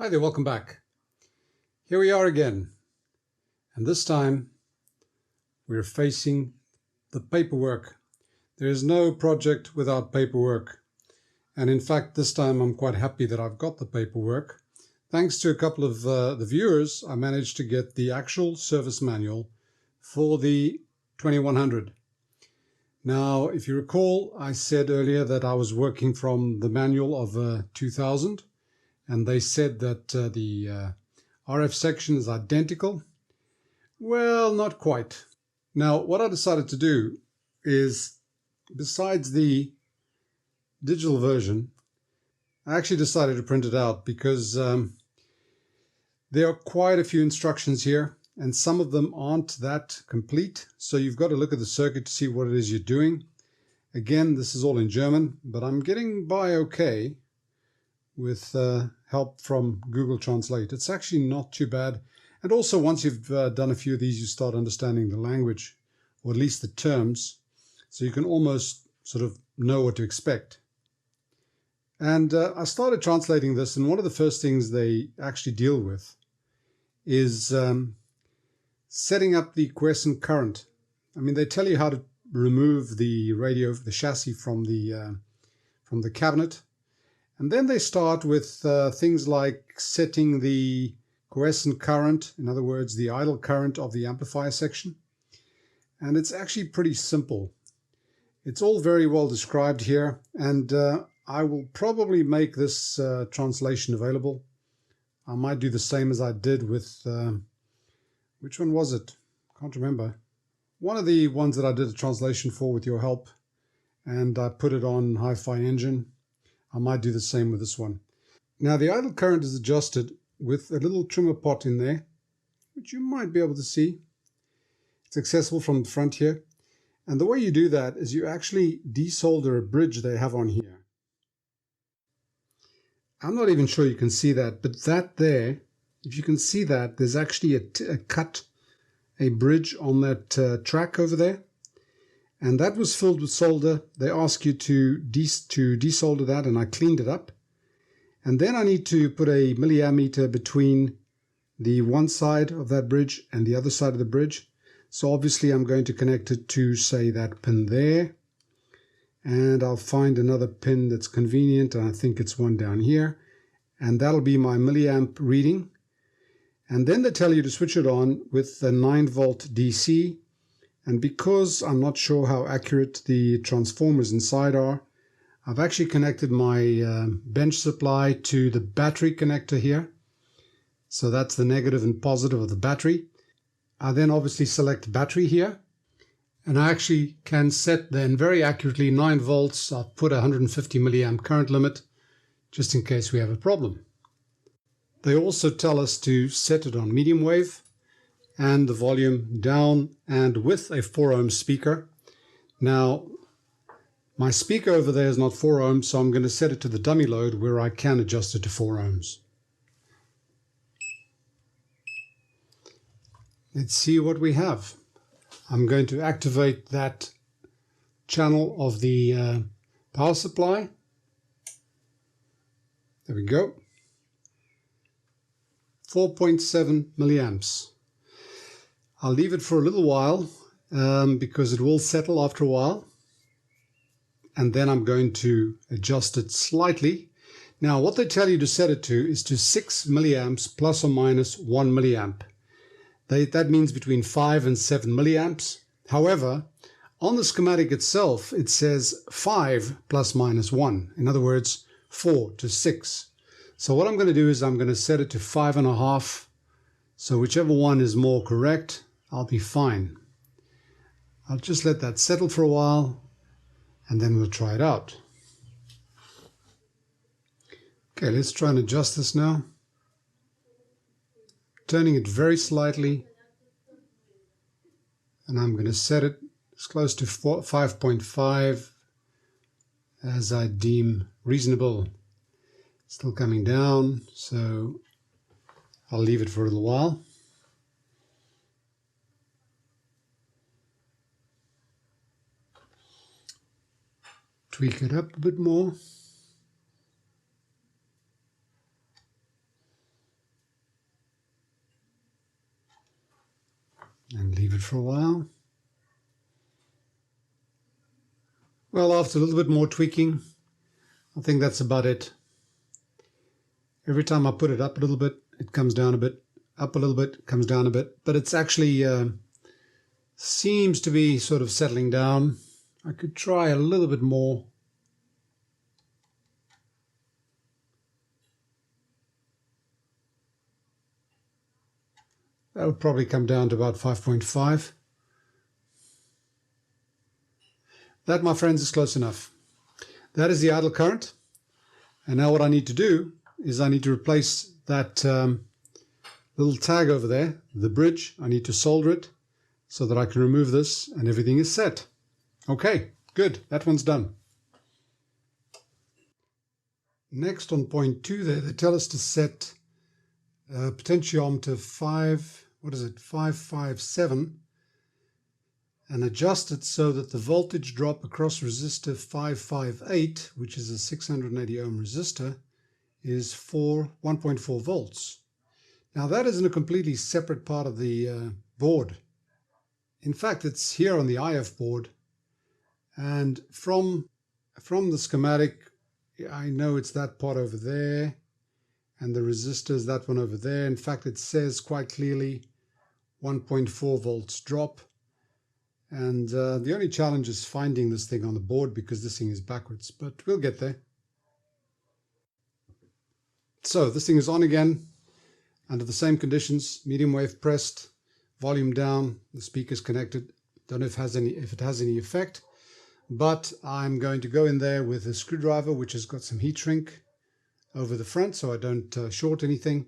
Hi there, welcome back. Here we are again, and this time we're facing the paperwork. There is no project without paperwork, and in fact this time I'm quite happy that I've got the paperwork. Thanks to a couple of the viewers, I managed to get the actual service manual for the 2100. Now, if you recall, I said earlier that I was working from the manual of 2000. And they said that the RF section is identical. Well, not quite. Now, what I decided to do is, besides the digital version, I actually decided to print it out because there are quite a few instructions here, and some of them aren't that complete. So you've got to look at the circuit to see what it is you're doing. Again, this is all in German, but I'm getting by okay with help from Google Translate. It's actually not too bad. And also, once you've done a few of these, you start understanding the language, or at least the terms, so you can almost sort of know what to expect. And I started translating this, and one of the first things they actually deal with is setting up the quiescent current. I mean, they tell you how to remove the radio, the chassis from the cabinet. And then they start with things like setting the quiescent current, in other words, the idle current of the amplifier section. And it's actually pretty simple. It's all very well described here, and I will probably make this translation available. I might do the same as I did with, which one was it? Can't remember. One of the ones that I did a translation for with your help, and I put it on Hi-Fi Engine. I might do the same with this one. Now, the idle current is adjusted with a little trimmer pot in there, which you might be able to see. It's accessible from the front here. And the way you do that is you actually desolder a bridge they have on here. I'm not even sure you can see that, but that there, if you can see that, there's actually a bridge on that track over there. And that was filled with solder. They ask you to desolder that, and I cleaned it up. And then I need to put a milliammeter between the one side of that bridge and the other side of the bridge. So obviously I'm going to connect it to, say, that pin there. And I'll find another pin that's convenient, and I think it's one down here. And that'll be my milliamp reading. And then they tell you to switch it on with the 9-volt DC. And because I'm not sure how accurate the transformers inside are, I've actually connected my bench supply to the battery connector here. So that's the negative and positive of the battery. I then obviously select battery here. And I actually can set then very accurately 9 volts. I'll put a 150 milliamp current limit just in case we have a problem. They also tell us to set it on medium wave, and the volume down, and with a 4 ohm speaker. Now, my speaker over there is not 4 ohms, so I'm going to set it to the dummy load where I can adjust it to 4 ohms. Let's see what we have. I'm going to activate that channel of the power supply. There we go. 4.7 milliamps. I'll leave it for a little while because it will settle after a while. And then I'm going to adjust it slightly. Now, what they tell you to set it to is to 6 milliamps plus or minus 1 milliamp. That means between 5 and 7 milliamps. However, on the schematic itself, it says 5 plus minus 1. In other words, 4 to 6. So what I'm going to do is I'm going to set it to 5.5. So whichever one is more correct, I'll be fine. I'll just let that settle for a while, and then we'll try it out. Okay, let's try and adjust this now. Turning it very slightly, and I'm going to set it as close to 5.5 as I deem reasonable. Still coming down, so I'll leave it for a little while. Tweak it up a bit more. and leave it for a while. Well, after a little bit more tweaking, I think that's about it. Every time I put it up a little bit, it comes down a bit, up a little bit, comes down a bit, but it's actually seems to be sort of settling down. I could try a little bit more. That'll probably come down to about 5.5. That, my friends, is close enough. That is the idle current. And now what I need to do is I need to replace that little tag over there, the bridge. I need to solder it so that I can remove this and everything is set. Okay, good. That one's done. Next, on point 2 there, they tell us to set potentiometer 557 and adjust it so that the voltage drop across resistor 558, which is a 680 ohm resistor, is 1.4 volts. Now that isn't a completely separate part of the board. In fact, it's here on the IF board, and from the schematic, I know it's that part over there, and the resistor is that one over there. In fact, it says quite clearly 1.4 volts drop. And the only challenge is finding this thing on the board because this thing is backwards, but we'll get there. So this thing is on again under the same conditions, medium wave pressed, volume down, the speaker's connected. Don't know if it has any effect, but I'm going to go in there with a screwdriver which has got some heat shrink over the front so I don't short anything.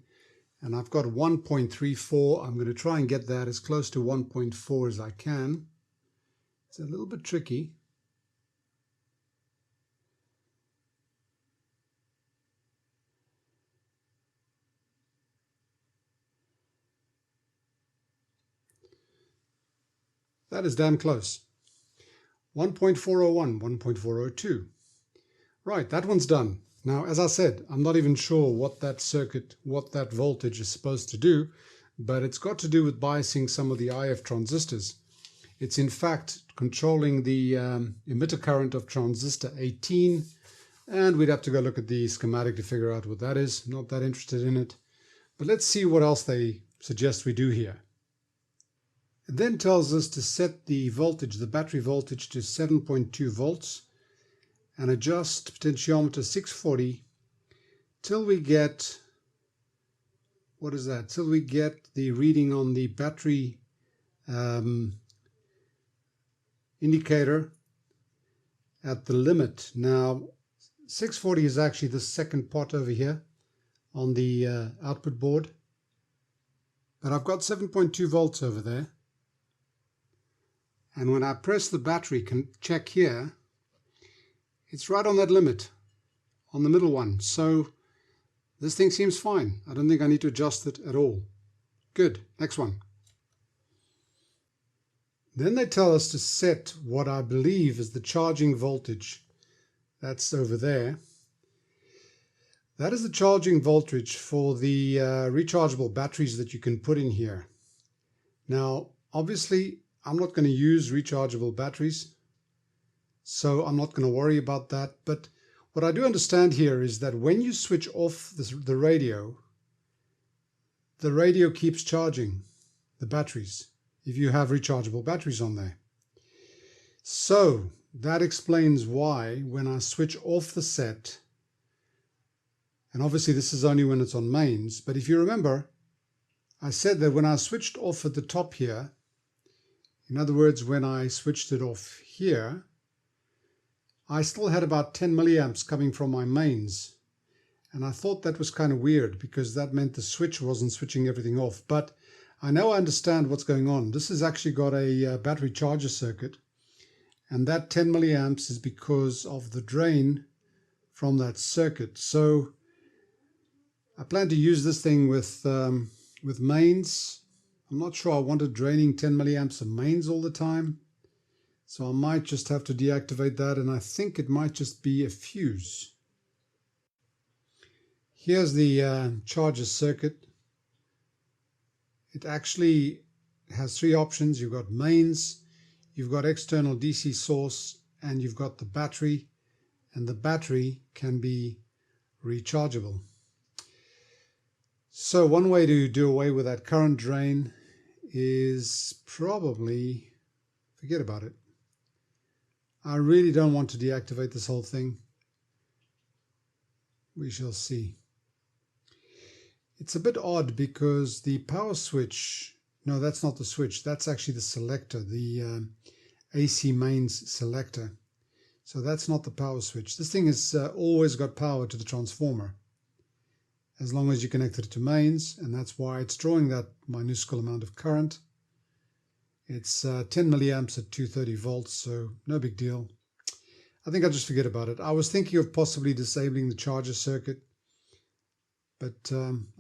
And I've got 1.34. I'm going to try and get that as close to 1.4 as I can. It's a little bit tricky. That is damn close. 1.401, 1.402. Right, that one's done. Now, as I said, I'm not even sure what that circuit, what that voltage is supposed to do, but it's got to do with biasing some of the IF transistors. It's in fact controlling the emitter current of transistor 18, and we'd have to go look at the schematic to figure out what that is. Not that interested in it, but let's see what else they suggest we do here. It then tells us to set the voltage, the battery voltage, to 7.2 volts and adjust potentiometer 640 till we get, what is that? Till we get the reading on the battery indicator at the limit. Now 640 is actually the second pot over here on the output board, but I've got 7.2 volts over there, and when I press the battery, can check here, it's right on that limit on the middle one. So this thing seems fine. I don't think I need to adjust it at all. Good. Next one. Then they tell us to set what I believe is the charging voltage. That's over there. That is the charging voltage for the rechargeable batteries that you can put in here. Now, obviously, I'm not going to use rechargeable batteries, so I'm not going to worry about that. But what I do understand here is that when you switch off the radio keeps charging the batteries if you have rechargeable batteries on there. So that explains why when I switch off the set, and obviously this is only when it's on mains, but if you remember, I said that when I switched off at the top here, in other words, when I switched it off here, I still had about 10 milliamps coming from my mains. And I thought that was kind of weird because that meant the switch wasn't switching everything off. But I now understand what's going on. This has actually got a battery charger circuit. And that 10 milliamps is because of the drain from that circuit. So I plan to use this thing with mains. I'm not sure I wanted draining 10 milliamps of mains all the time. So I might just have to deactivate that, and I think it might just be a fuse. Here's the charger circuit. It actually has three options. You've got mains, you've got external DC source, and you've got the battery, and the battery can be rechargeable. So one way to do away with that current drain is probably forget about it. I really don't want to deactivate this whole thing. We shall see. It's a bit odd because the power switch, no, that's not the switch, that's actually the selector, the AC mains selector. So that's not the power switch. This thing has always got power to the transformer as long as you connect it to mains, and that's why it's drawing that minuscule amount of current. It's 10 milliamps at 230 volts, so no big deal. I think I'll just forget about it. I was thinking of possibly disabling the charger circuit, but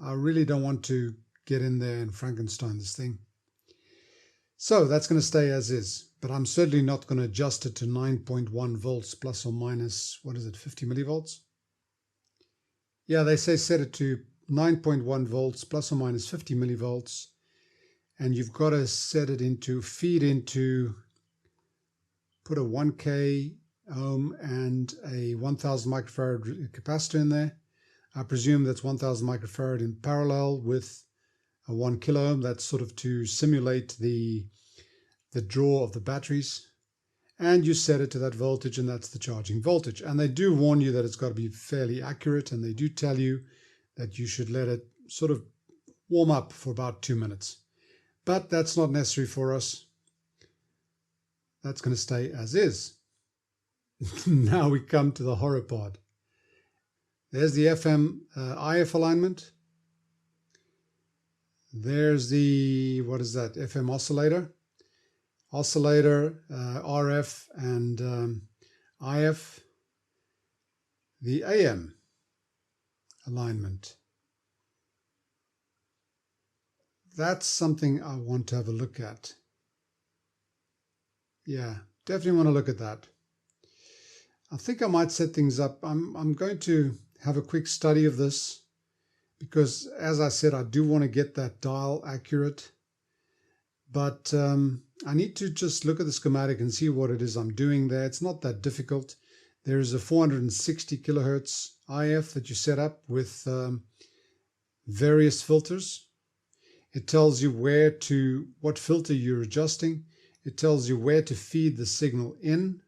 I really don't want to get in there and Frankenstein this thing. So that's going to stay as is, but I'm certainly not going to adjust it to 9.1 volts plus or minus, what is it, 50 millivolts? Yeah, they say set it to 9.1 volts plus or minus 50 millivolts, and you've got to set it into, feed into, put a 1K ohm and a 1000 microfarad capacitor in there. I presume that's 1000 microfarad in parallel with a 1 kilo ohm. That's sort of to simulate the draw of the batteries. And you set it to that voltage, and that's the charging voltage. And they do warn you that it's got to be fairly accurate, and they do tell you that you should let it sort of warm up for about 2 minutes. But that's not necessary for us. That's going to stay as is. Now we come to the horror part. There's the FM IF alignment. There's the, what is that, FM oscillator. RF and IF. The AM alignment. That's something I want to have a look at. Yeah, definitely want to look at that. I think I might set things up. I'm going to have a quick study of this because, as I said, I do want to get that dial accurate. But I need to just look at the schematic and see what it is I'm doing there. It's not that difficult. There is a 460 kilohertz IF that you set up with various filters. It tells you what filter you're adjusting. It tells you where to feed the signal in,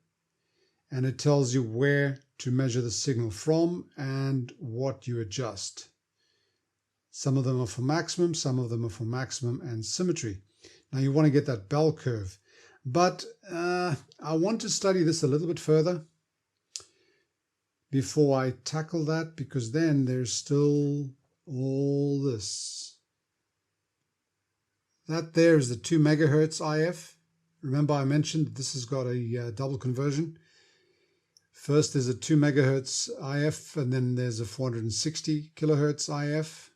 and it tells you where to measure the signal from and what you adjust. Some of them are for maximum, some of them are for maximum and symmetry. Now you want to get that bell curve, but I want to study this a little bit further before I tackle that, because then there's still all this. That there is the 2 megahertz IF. Remember I mentioned that this has got a double conversion. First there's a 2 megahertz IF, and then there's a 460 kilohertz IF.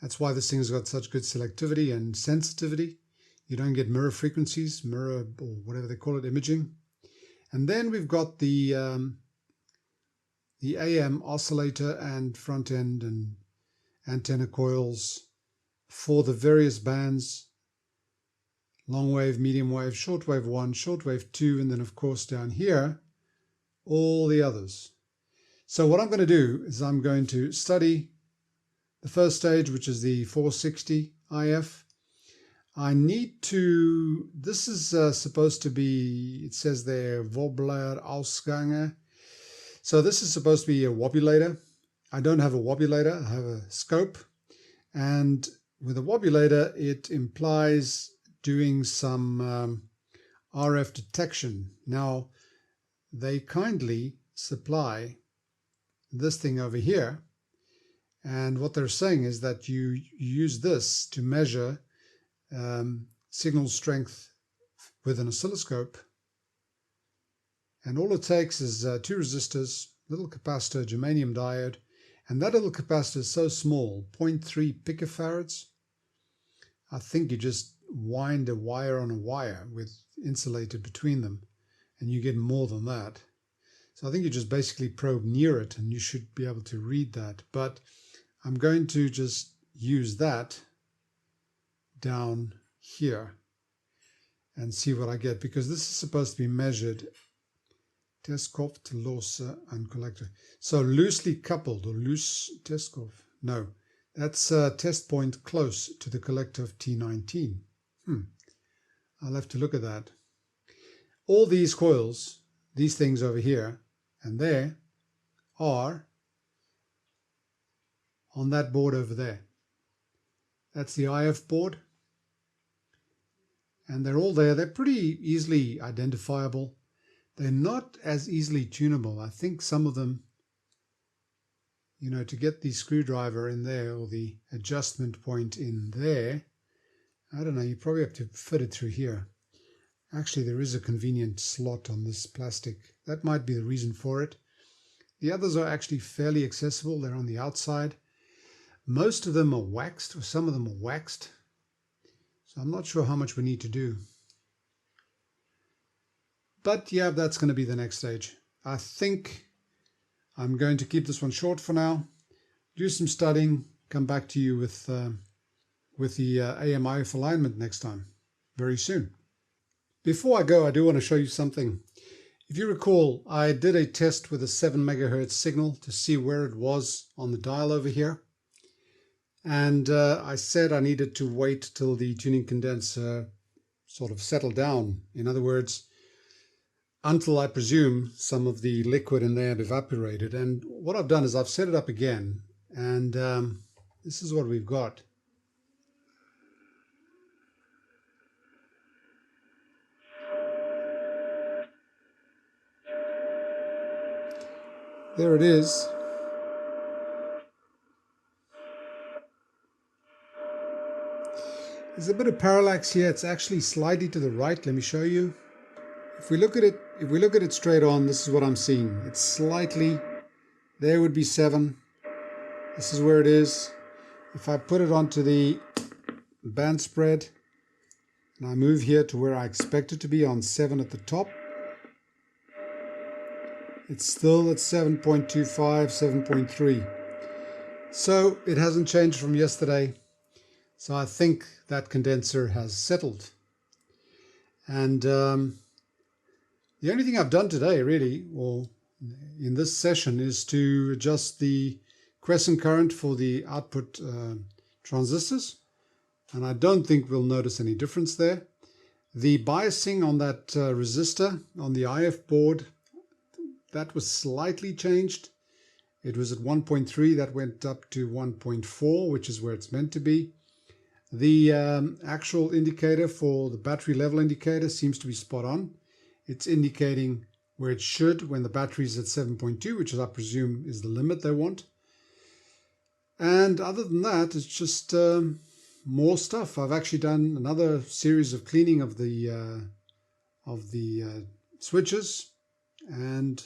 That's why this thing's got such good selectivity and sensitivity. You don't get mirror frequencies, mirror or whatever they call it, imaging. And then we've got the AM oscillator and front end and antenna coils for the various bands. Long wave, medium wave, short wave 1, short wave 2, and then of course down here, all the others. So what I'm going to do is I'm going to study the first stage, which is the 460 IF. I need to, this is supposed to be, it says there, Wobbler-Ausganger. So this is supposed to be a wobulator. I don't have a wobulator, I have a scope. And with a wobulator, it implies doing some RF detection. Now, they kindly supply this thing over here. And what they're saying is that you use this to measure signal strength with an oscilloscope. And all it takes is 2 resistors, little capacitor, germanium diode, and that little capacitor is so small, 0.3 picofarads. I think you just wind a wire on a wire with insulated between them, and you get more than that. So I think you just basically probe near it, and you should be able to read that. But I'm going to just use that down here. and see what I get, because this is supposed to be measured. Testkopf to Losse and collector. So loosely coupled, or loose Testkopf. No, that's a test point close to the collector of T19. I'll have to look at that. All these coils, these things over here and there, are on that board over there. That's the IF board. And they're all there. They're pretty easily identifiable. They're not as easily tunable. I think some of them, you know, to get the screwdriver in there or the adjustment point in there, I don't know, you probably have to fit it through here. Actually, there is a convenient slot on this plastic. That might be the reason for it. The others are actually fairly accessible. They're on the outside. Most of them are waxed, or some of them are waxed. So I'm not sure how much we need to do. But yeah, that's going to be the next stage. I think I'm going to keep this one short for now. Do some studying. Come back to you with the AMIF alignment next time, very soon. Before I go, I do want to show you something. If you recall, I did a test with a 7 megahertz signal to see where it was on the dial over here. And I said I needed to wait till the tuning condenser sort of settled down. In other words, until I presume some of the liquid in there had evaporated. And what I've done is I've set it up again, and this is what we've got. There it is. There's a bit of parallax here. It's actually slightly to the right. Let me show you. If we look at it straight on, this is what I'm seeing. It's slightly, there would be 7. This is where it is. If I put it onto the band spread and I move here to where I expect it to be on 7 at the top, it's still at 7.25, 7.3. So it hasn't changed from yesterday. So I think that condenser has settled. And the only thing I've done today, really, or in this session, is to adjust the quiescent current for the output transistors. And I don't think we'll notice any difference there. The biasing on that resistor on the IF board, that was slightly changed. It was at 1.3, that went up to 1.4, which is where it's meant to be. The actual indicator for the battery level indicator seems to be spot on. It's indicating where it should when the battery is at 7.2, which is, I presume, is the limit they want. And other than that, it's just more stuff. I've actually done another series of cleaning of the switches, and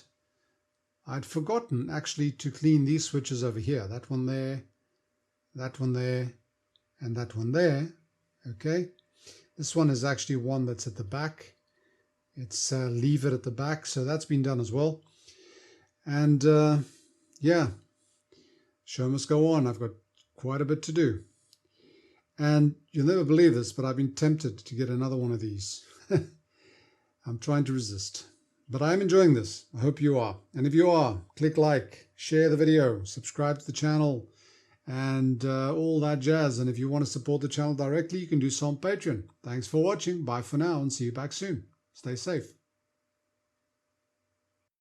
I'd forgotten actually to clean these switches over here. That one there, that one there, and that one there. Okay, this one is actually one that's at the back. It's lever at the back, so that's been done as well. And yeah, show must go on. I've got quite a bit to do. And you'll never believe this, but I've been tempted to get another one of these. I'm trying to resist. But I'm enjoying this. I hope you are. And if you are, click like, share the video, subscribe to the channel, and all that jazz. And if you want to support the channel directly, you can do so on Patreon. Thanks for watching. Bye for now, and see you back soon. Stay safe.